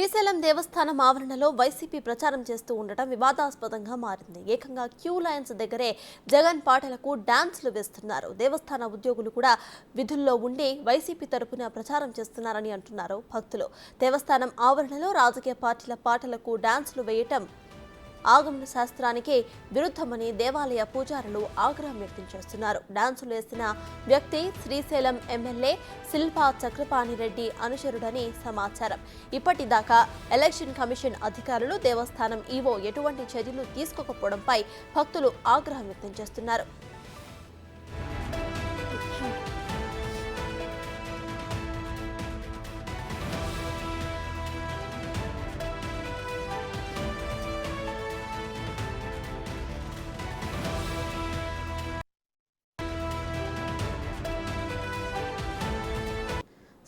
శ్రీశైలం దేవస్థానం ఆవరణలో వైసీపీ ప్రచారం చేస్తూ ఉండటం వివాదాస్పదంగా మారింది. ఏకంగా క్యూ లైన్స్ దగ్గరే జగన్ పాటలకు డాన్సులు వేస్తున్నారు. దేవస్థాన ఉద్యోగులు కూడా విధుల్లో ఉండి వైసీపీ తరపున ప్రచారం చేస్తున్నారని అంటున్నారు భక్తులు. దేవస్థానం ఆవరణలో రాజకీయ పార్టీల పాటలకు డాన్సులు వేయటం ఆగమన శాస్త్రానికి విరుద్ధమని దేవాలయ పూజారులు ఆగ్రహం వ్యక్తం చేస్తున్నారు. డాన్సులు వేసిన వ్యక్తి శ్రీశైలం ఎమ్మెల్యే శిల్పా చక్రపాణిరెడ్డి అనుచరుడని సమాచారం. ఇప్పటిదాకా ఎలక్షన్ కమిషన్ అధికారులు దేవస్థానం ఈవో ఎటువంటి చర్యలు తీసుకోకపోవడంపై భక్తులు ఆగ్రహం వ్యక్తం చేస్తున్నారు.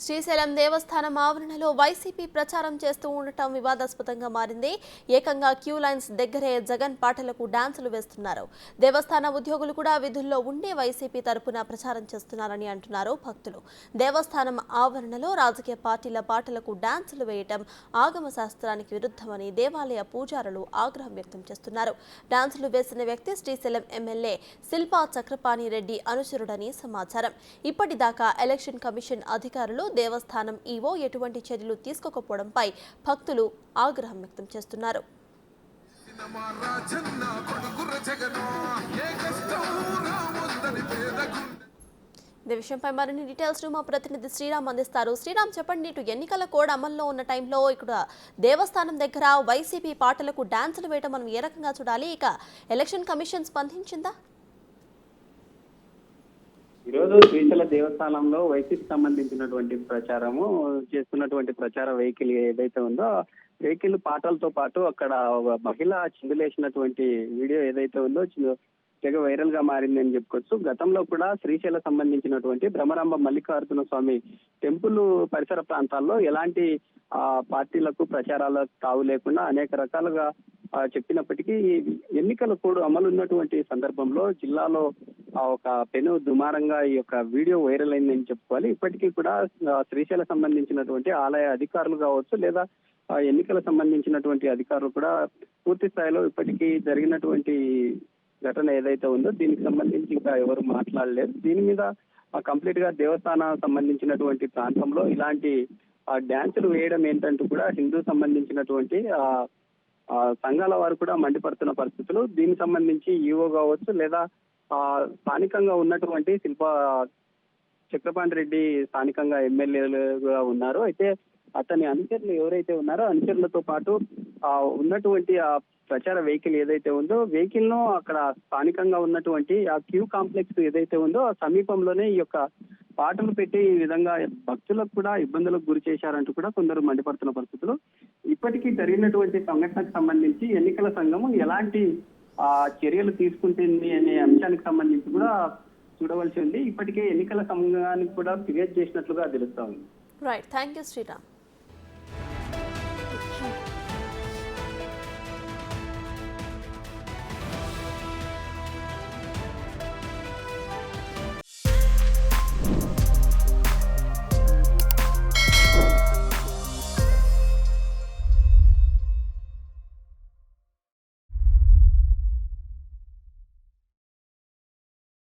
శ్రీశైలం దేవస్థానం ఆవరణలో వైసీపీ ప్రచారం చేస్తూ ఉండటం వివాదాస్పదంగా మారింది. ఏకంగా క్యూ లైన్స్ దగ్గరే జగన్ పాటలకు డాన్సులు వేస్తున్నారు. దేవస్థాన ఉద్యోగులు కూడా విధుల్లో ఉండి వైసీపీ తరపున ప్రచారం చేస్తున్నారని అంటున్నారు భక్తులు. దేవస్థానం ఆవరణలో రాజకీయ పార్టీల పాటలకు డాన్సులు వేయటం ఆగమ శాస్త్రానికి విరుద్ధమని దేవాలయ పూజారులు ఆగ్రహం వ్యక్తం చేస్తున్నారు. డాన్సులు వేసిన వ్యక్తి శ్రీశైలం ఎమ్మెల్యే శిల్పా చక్రపాణిరెడ్డి అనుచరుడని సమాచారం. ఇప్పటిదాకా ఎలక్షన్ కమిషన్ అధికారులు దేవస్థానం ఈవో ఎటువంటి చర్యలు తీసుకోకపోవడంపై భక్తులు ఆగ్రహం వ్యక్తం చేస్తున్నారు. ఈ విషయంపై మరిన్ని డీటెయిల్స్ మా ప్రతినిధి శ్రీరామ్ అందిస్తారు. శ్రీరామ్, చెప్పండి, ఇటు ఎన్నికల కోడ్ అమల్లో ఉన్న టైంలో ఇక్కడ దేవస్థానం దగ్గర వైసీపీ పాటలకు డాన్సులు వేయడం మనం ఏ రకంగా చూడాలి? ఇక ఎలక్షన్ కమిషన్ స్పందించిందా? ఈరోజు శ్రీశైల దేవస్థానంలో వైసీపీ సంబంధించినటువంటి ప్రచారము చేస్తున్నటువంటి ప్రచార వెహికల్ ఏదైతే ఉందో వెహికల్ పాటలతో పాటు అక్కడ మహిళ చిందులేసినటువంటి వీడియో ఏదైతే ఉందో తెగ వైరల్ గా మారిందని చెప్పుకోవచ్చు. గతంలో కూడా శ్రీశైల సంబంధించినటువంటి భ్రమరాంబ మల్లికార్జున స్వామి టెంపుల్ పరిసర ప్రాంతాల్లో ఎలాంటి పార్టీలకు ప్రచారాలకు తావు లేకుండా అనేక రకాలుగా చెప్పినప్పటికీ ఎన్నికల కోడ్ అమలు ఉన్నటువంటి సందర్భంలో జిల్లాలో ఒక పెను దుమారంగా ఈ యొక్క వీడియో వైరల్ అయిందని చెప్పుకోవాలి. ఇప్పటికీ కూడా శ్రీశైల సంబంధించినటువంటి ఆలయ అధికారులు కావచ్చు లేదా ఎన్నికల సంబంధించినటువంటి అధికారులు కూడా పూర్తి స్థాయిలో ఇప్పటికీ జరిగినటువంటి ఘటన ఏదైతే ఉందో దీనికి సంబంధించి ఇంకా ఎవరు మాట్లాడలేదు. దీని మీద కంప్లీట్ గా దేవస్థానం సంబంధించినటువంటి ప్రాంతంలో ఇలాంటి డ్యాన్సులు వేయడం ఏంటంటూ కూడా హిందూ సంబంధించినటువంటి సంఘాల వారు కూడా మండిపడుతున్న పరిస్థితులు. దీనికి సంబంధించి ఈవో కావచ్చు లేదా స్థానికంగా ఉన్నటువంటి శిల్పా చక్రపాణి రెడ్డి స్థానికంగా ఎమ్మెల్యేలుగా ఉన్నారు. అయితే అతని అనుచరులు ఎవరైతే ఉన్నారో అనుచరులతో పాటు ఉన్నటువంటి ఆ ప్రచార వెహికల్ ఏదైతే ఉందో వెహికల్ ను అక్కడ స్థానికంగా ఉన్నటువంటి ఆ క్యూ కాంప్లెక్స్ ఏదైతే ఉందో ఆ సమీపంలోనే ఈ యొక్క పాటలు పెట్టి ఈ విధంగా భక్తులకు కూడా ఇబ్బందులకు గురి చేశారంటూ కూడా కొందరు మండిపడుతున్న పరిస్థితులు. ఇప్పటికీ జరిగినటువంటి సంఘటనకు సంబంధించి ఎన్నికల సంఘము ఎలాంటి చర్యలు తీసుకుంటుంది అనే అంశానికి సంబంధించి కూడా చూడవలసి ఉంది. ఇప్పటికే ఎన్నికల సంఘానికి కూడా ఫిర్యాదు చేసినట్లుగా తెలుస్తా ఉంది. Right, thank you Sriram.